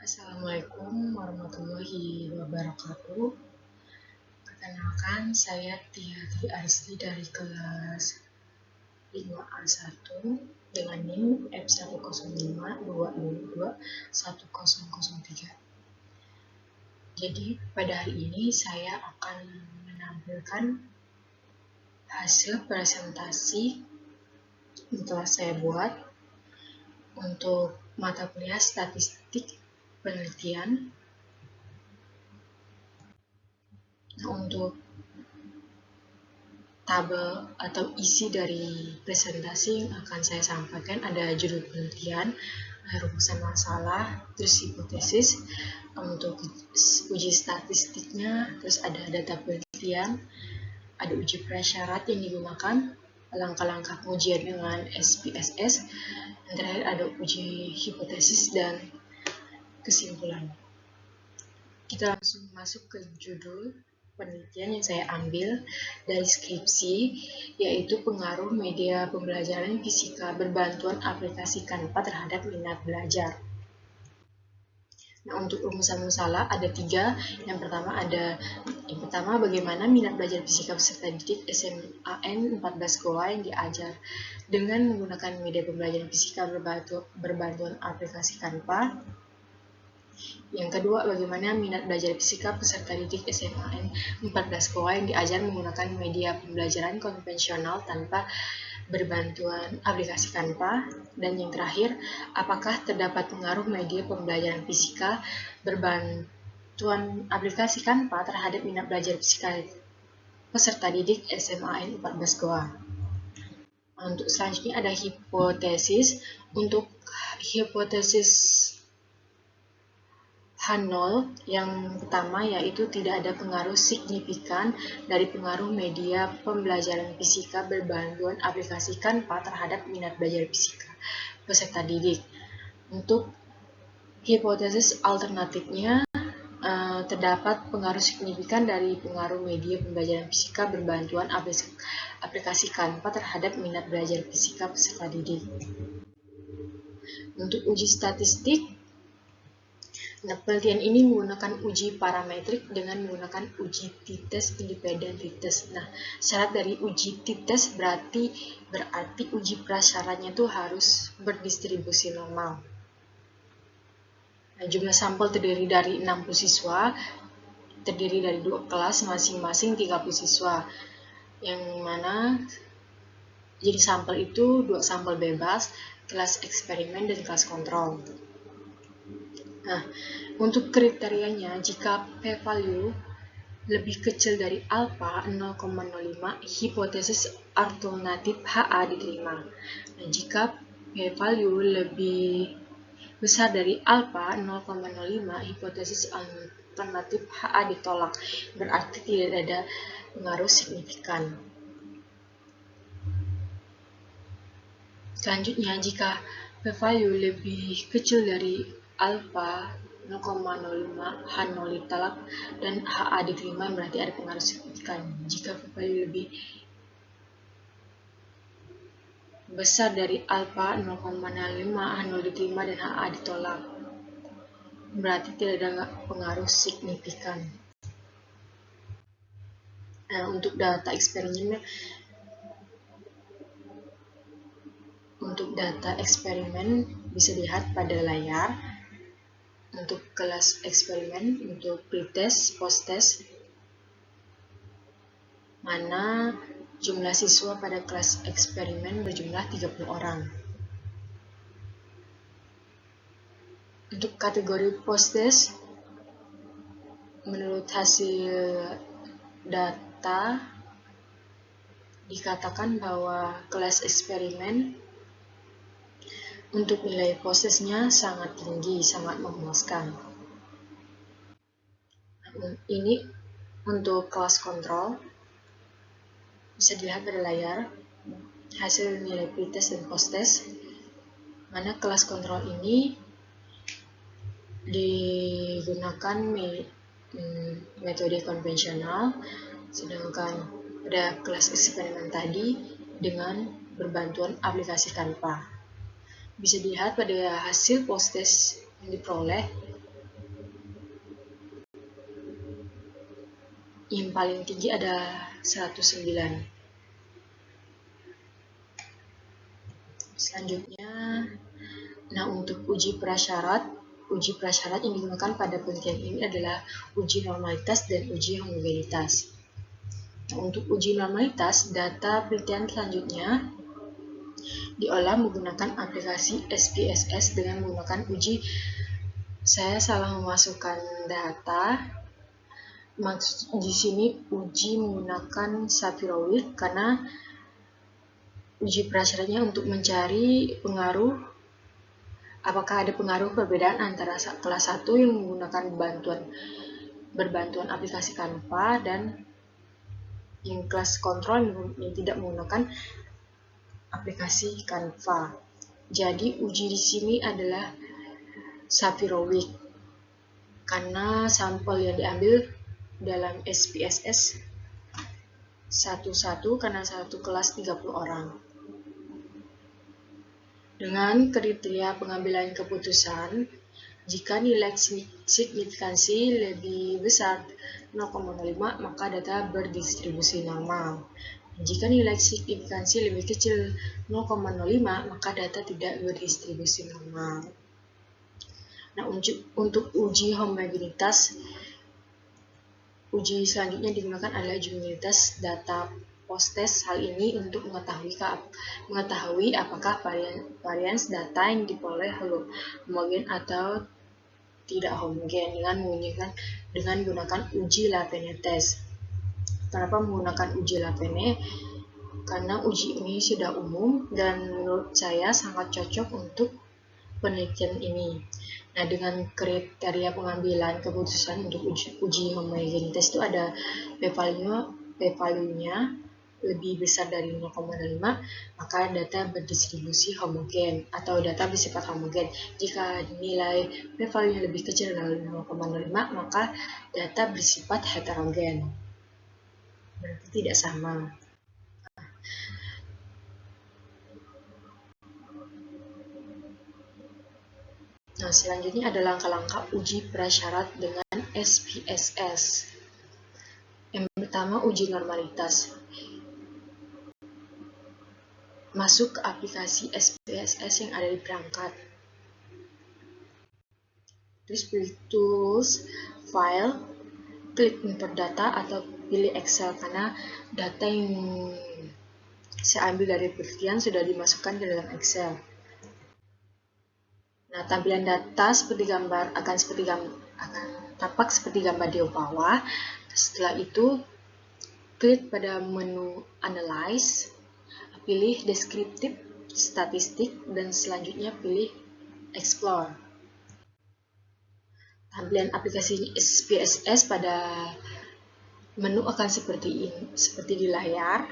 Assalamualaikum warahmatullahi wabarakatuh. Perkenalkan, saya Tia Tri Aristi dari kelas 5A1 dengan NIM F10522210003. Jadi, pada hari ini saya akan menampilkan hasil presentasi yang telah saya buat untuk mata kuliah statistik penelitian. Untuk tabel atau isi dari presentasi yang akan saya sampaikan ada judul penelitian, rumusan masalah, terus hipotesis, untuk uji statistiknya, terus ada data penelitian, ada uji prasyarat yang digunakan, langkah-langkah pengujian dengan SPSS, dan terakhir ada uji hipotesis dan kesimpulan. Kita langsung masuk ke judul penelitian yang saya ambil dari skripsi, yaitu pengaruh media pembelajaran fisika berbantuan aplikasi Canva terhadap minat belajar. Nah, untuk rumusan masalah ada 3. Yang pertama bagaimana minat belajar fisika peserta didik SMAN 14 Goa yang diajar dengan menggunakan media pembelajaran fisika berbantuan aplikasi Canva. Yang kedua, bagaimana minat belajar fisika peserta didik SMAN 14 Goa yang diajar menggunakan media pembelajaran konvensional tanpa berbantuan aplikasi Canva. Dan yang terakhir, apakah terdapat pengaruh media pembelajaran fisika berbantuan aplikasi Canva terhadap minat belajar fisika peserta didik SMAN 14 Goa. Untuk selanjutnya ada hipotesis. Untuk hipotesis H0 yang pertama yaitu tidak ada pengaruh signifikan dari pengaruh media pembelajaran fisika berbantuan aplikasi Canva terhadap minat belajar fisika peserta didik. Untuk hipotesis alternatifnya terdapat pengaruh signifikan dari pengaruh media pembelajaran fisika berbantuan aplikasi Canva terhadap minat belajar fisika peserta didik. Untuk uji statistik, nah, penelitian ini menggunakan uji parametrik dengan menggunakan uji t-test independen t-test. Nah, syarat dari uji t-test berarti uji prasyaratnya itu harus berdistribusi normal. Nah, jumlah sampel terdiri dari 60 siswa, terdiri dari 2 kelas masing-masing 30 siswa. Yang mana jadi sampel itu 2 sampel bebas, kelas eksperimen dan kelas kontrol. Nah, untuk kriterianya, jika p-value lebih kecil dari alfa 0,05, hipotesis alternatif HA diterima. Nah, jika p-value lebih besar dari alfa 0,05, hipotesis alternatif HA ditolak, berarti tidak ada pengaruh signifikan. Selanjutnya, jika p-value lebih kecil dari alfa 0,05, H0 ditolak, dan HA diterima, berarti ada pengaruh signifikan. Jika p-value lebih besar dari alfa 0,05, H0 diterima, dan HA ditolak, berarti tidak ada pengaruh signifikan. Nah, untuk data eksperimen bisa dilihat pada layar. Untuk kelas eksperimen, untuk pretest, posttest, mana jumlah siswa pada kelas eksperimen berjumlah 30 orang. Untuk kategori posttest, menurut hasil data dikatakan bahwa kelas eksperimen untuk nilai posttestnya sangat tinggi, sangat memuaskan. Ini untuk kelas kontrol, bisa dilihat pada layar hasil nilai pretest dan posttest, mana kelas kontrol ini digunakan metode konvensional, sedangkan pada kelas eksperimen tadi dengan berbantuan aplikasi Canva. Bisa dilihat pada hasil posttest yang diperoleh, yang paling tinggi ada 109. Selanjutnya, nah untuk uji prasyarat yang digunakan pada penelitian ini adalah uji normalitas dan uji homogenitas. Nah, untuk uji normalitas, data penelitian selanjutnya diolah menggunakan aplikasi SPSS dengan menggunakan uji. Saya salah memasukkan data. Maksud di sini uji menggunakan Sapir-Whorf karena uji prasyaratnya untuk mencari pengaruh, apakah ada pengaruh perbedaan antara kelas 1 yang menggunakan berbantuan aplikasi Canva dan yang kelas kontrol yang tidak menggunakan aplikasi Canva. Jadi uji di sini adalah Sapir-Whorf karena sampel yang diambil dalam SPSS satu karena satu kelas 30 orang. Dengan kriteria pengambilan keputusan, jika nilai signifikansi lebih besar 0,05 maka data berdistribusi normal. Jika nilai signifikansi lebih kecil 0,05 maka data tidak berdistribusi normal. Nah, untuk uji homogenitas, uji selanjutnya digunakan adalah uji homogenitas data post-test. Hal ini untuk mengetahui apakah varians data yang diperoleh homogen atau tidak homogen dengan menggunakan uji Lapene test. Kenapa menggunakan uji Lapene? Karena uji ini sudah umum dan menurut saya sangat cocok untuk penelitian ini. Nah, dengan kriteria pengambilan keputusan untuk uji homogenitas itu ada p-value-nya lebih besar dari 0,5 maka data berdistribusi homogen atau data bersifat homogen. Jika nilai p-value-nya lebih kecil dari 0,05 maka data bersifat heterogen. Berarti tidak sama. Nah, selanjutnya ada langkah-langkah uji prasyarat dengan SPSS. Yang pertama, uji normalitas. Masuk ke aplikasi SPSS yang ada di perangkat. Terus pilih Tools, File, klik Import Data atau pilih Excel karena data yang saya ambil dari penelitian sudah dimasukkan ke dalam Excel. Nah, tampilan data akan tampak seperti gambar di bawah. Setelah itu, klik pada menu Analyze, pilih Deskriptif, Statistik, dan selanjutnya pilih Explore. Tampilan aplikasi SPSS pada menu akan seperti di layar,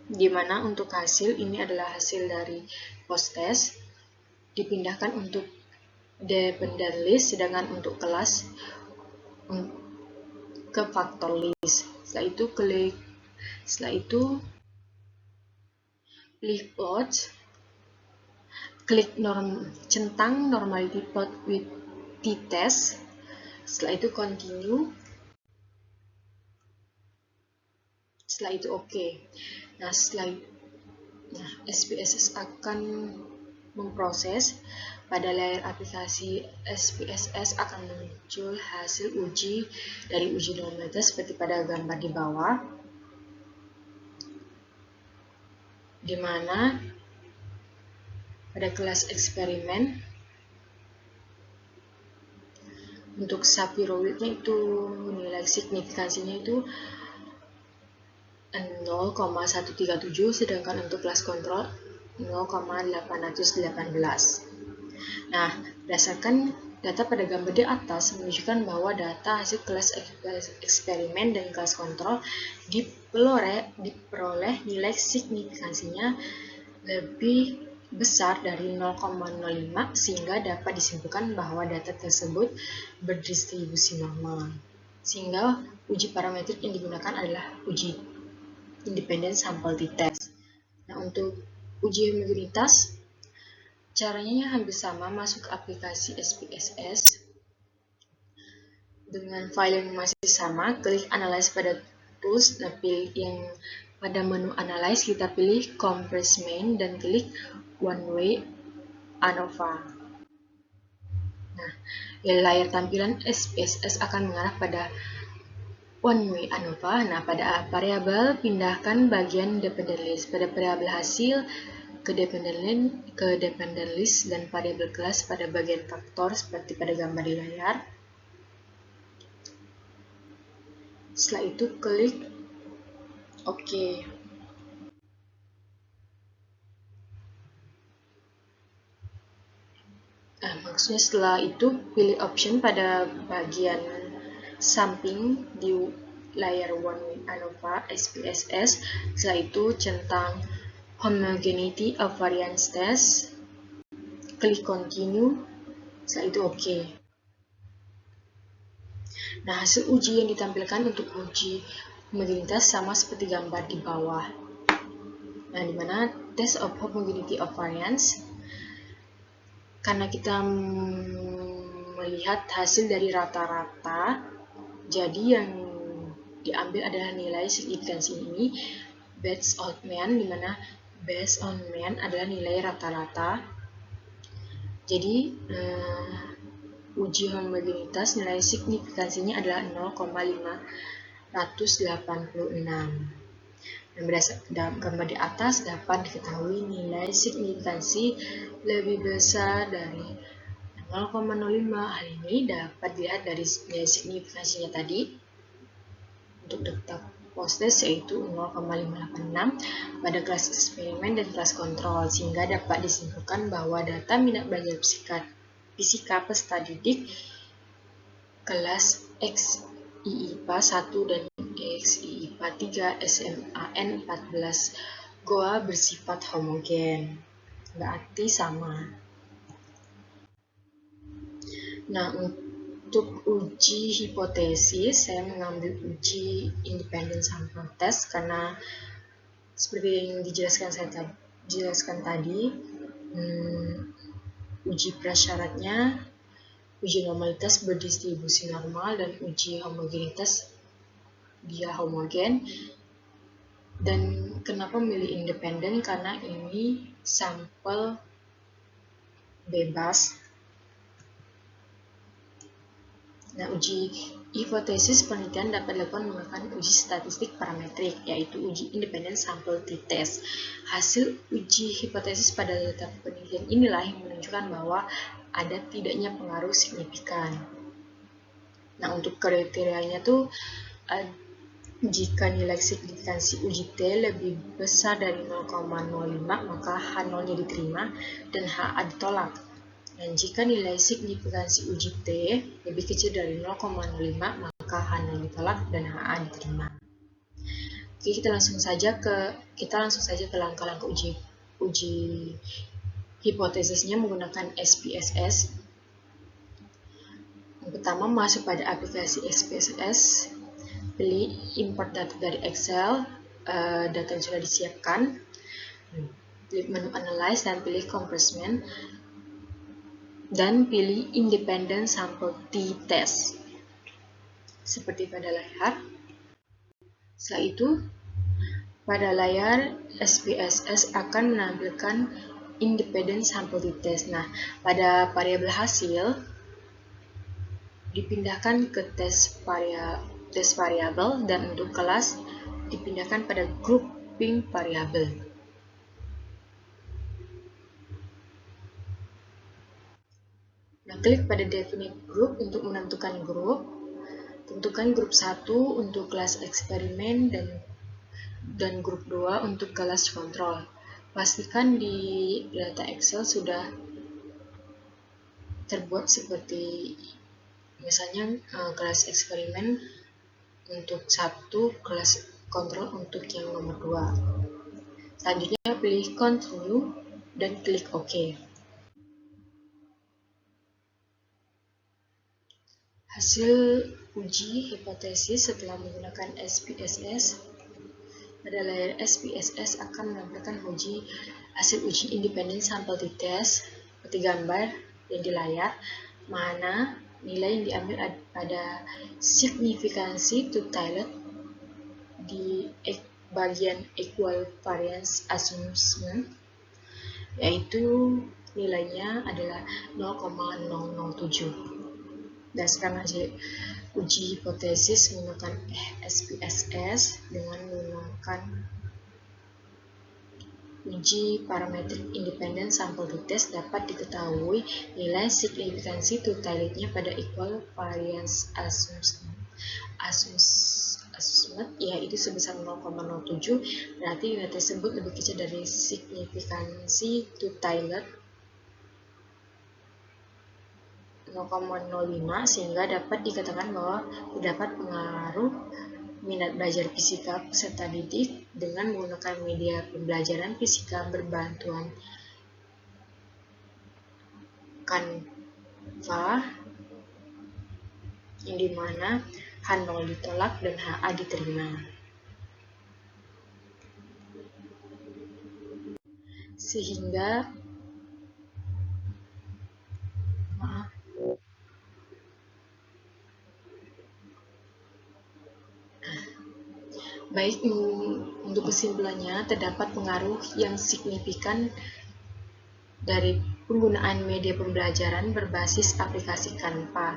di mana untuk hasil ini adalah hasil dari post-test, dipindahkan untuk dependent list, sedangkan untuk kelas ke factor list. Setelah itu pilih plot, klik centang normality plot with t-test. Setelah itu continue. Setelah itu oke. Nah, SPSS akan memproses. Pada layar aplikasi SPSS akan muncul hasil uji dari uji normalitas seperti pada gambar di bawah, di mana pada kelas eksperimen untuk Sapir-Whorf-nya itu nilai signifikansinya itu 0,137, sedangkan untuk kelas kontrol 0,818. Nah, berdasarkan data pada gambar di atas menunjukkan bahwa data hasil kelas eksperimen dan kelas kontrol diperoleh nilai signifikansinya lebih besar dari 0,05 sehingga dapat disimpulkan bahwa data tersebut berdistribusi normal. Sehingga uji parametrik yang digunakan adalah uji independent sample t-test. Nah, untuk uji homogenitas caranya hampir sama. Masuk ke aplikasi SPSS, Dengan file yang masih sama, klik Analyze pada Tools. Nah, pilih yang pada menu Analyze, kita pilih Compress Main dan klik One Way ANOVA. Nah, layar tampilan SPSS akan mengarah pada One Way ANOVA. Nah, pada variabel, pindahkan bagian dependent list. Pada variabel hasil, ke dependent list, dan variabel kelas pada bagian faktor seperti pada gambar di layar. Setelah itu klik OK. Nah, maksudnya setelah itu pilih option pada bagian samping di layar One Way ANOVA SPSS. Setelah itu centang Homogeneity of Variance Test. Klik Continue. Setelah itu OK. Nah, hasil uji yang ditampilkan untuk uji homogenitas sama seperti gambar di bawah. Nah, dimana test of homogeneity of variance, karena kita melihat hasil dari rata-rata, jadi yang diambil adalah nilai signifikansi ini based on mean, dimana based on mean adalah nilai rata-rata. Jadi uji homogenitas nilai signifikansinya adalah 0,586. Dan berdasarkan gambar di atas dapat diketahui nilai signifikansi lebih besar dari 0,05. Hal ini dapat dilihat dari nilai signifikansinya tadi untuk data post-test yaitu 0,586 pada kelas eksperimen dan kelas kontrol, sehingga dapat disimpulkan bahwa data minat belajar fisika peserta didik kelas XIIPA 1 dan XIIPA 3 SMAN 14 GOA bersifat homogen, berarti sama. Nah, untuk uji hipotesis, saya mengambil uji independent sample test karena seperti yang dijelaskan tadi, uji prasyaratnya uji normalitas berdistribusi normal dan uji homogenitas dia homogen. Dan kenapa memilih independen? Karena ini sampel bebas. Nah, uji hipotesis penelitian dapat dilakukan menggunakan uji statistik parametrik, yaitu uji independen sample t-test. Hasil uji hipotesis pada data penelitian inilah yang menunjukkan bahwa ada tidaknya pengaruh signifikan. Nah, untuk kriterianya tuh jika nilai signifikansi uji T lebih besar dari 0,05 maka H0-nya diterima dan HA ditolak. Dan jika nilai signifikansi uji T lebih kecil dari 0,05 maka H0 ditolak dan HA diterima. Oke, kita langsung saja ke langkah-langkah uji hipotesisnya menggunakan SPSS. Yang pertama, masuk pada aplikasi SPSS, pilih import data dari Excel, data yang sudah disiapkan, pilih menu Analyze dan pilih Compress Main, dan pilih Independent Sample t-test seperti pada layar. Setelah itu, pada layar SPSS akan menampilkan Independent Sample t-test. Nah, pada variabel hasil dipindahkan ke tes variabel, dan untuk kelas dipindahkan pada grouping variabel. Nah, klik pada Definite Group untuk menentukan grup. Tentukan grup 1 untuk kelas eksperimen dan grup 2 untuk kelas kontrol. Pastikan di data Excel sudah terbuat seperti misalnya kelas eksperimen untuk 1, kelas kontrol untuk yang nomor 2. Selanjutnya pilih Continue dan klik OK. Hasil uji hipotesis setelah menggunakan SPSS. Pada layar SPSS akan menampilkan hasil uji independen sampel t-test seperti gambar yang di layar, mana nilai yang diambil pada signifikansi two-tiled di bagian equal variance assessment, yaitu nilainya adalah 0,007. Berdasarkan hasil uji hipotesis menggunakan SPSS dengan menggunakan uji parametrik independen sampel dites, dapat diketahui nilai signifikansi two-tilednya pada equal variance assessment yaitu sebesar 0,07. Berarti nilai tersebut lebih kecil dari signifikansi two-tiled 0,05, sehingga dapat dikatakan bahwa terdapat pengaruh minat belajar fisika peserta didik dengan menggunakan media pembelajaran fisika berbantuan Canva, yang dimana H0 ditolak dan HA diterima. Sehingga baik untuk kesimpulannya, terdapat pengaruh yang signifikan dari penggunaan media pembelajaran berbasis aplikasi Canva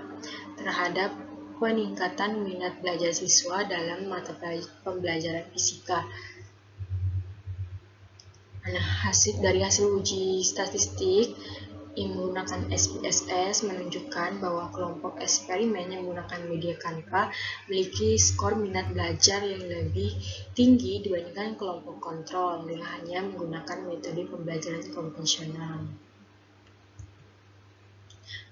terhadap peningkatan minat belajar siswa dalam mata pembelajaran fisika. Dari hasil uji statistik yang menggunakan SPSS menunjukkan bahwa kelompok eksperimen yang menggunakan media Canva memiliki skor minat belajar yang lebih tinggi dibandingkan kelompok kontrol dengan hanya menggunakan metode pembelajaran konvensional.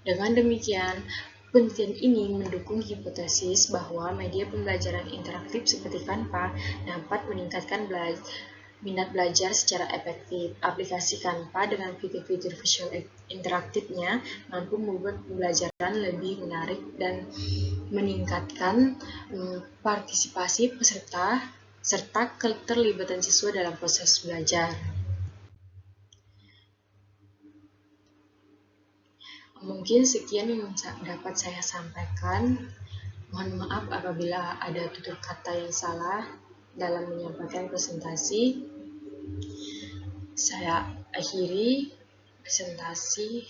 Dengan demikian, penelitian ini mendukung hipotesis bahwa media pembelajaran interaktif seperti Canva dapat meningkatkan minat belajar secara efektif. Aplikasi Canva dengan fitur-fitur visual interaktifnya mampu membuat pembelajaran lebih menarik dan meningkatkan partisipasi peserta serta keterlibatan siswa dalam proses belajar. Mungkin sekian yang dapat saya sampaikan. Mohon maaf apabila ada tutur kata yang salah dalam menyampaikan presentasi. Saya akhiri presentasi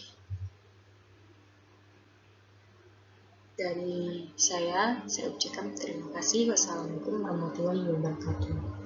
dari saya ucapkan terima kasih. Wassalamualaikum warahmatullahi wabarakatuh.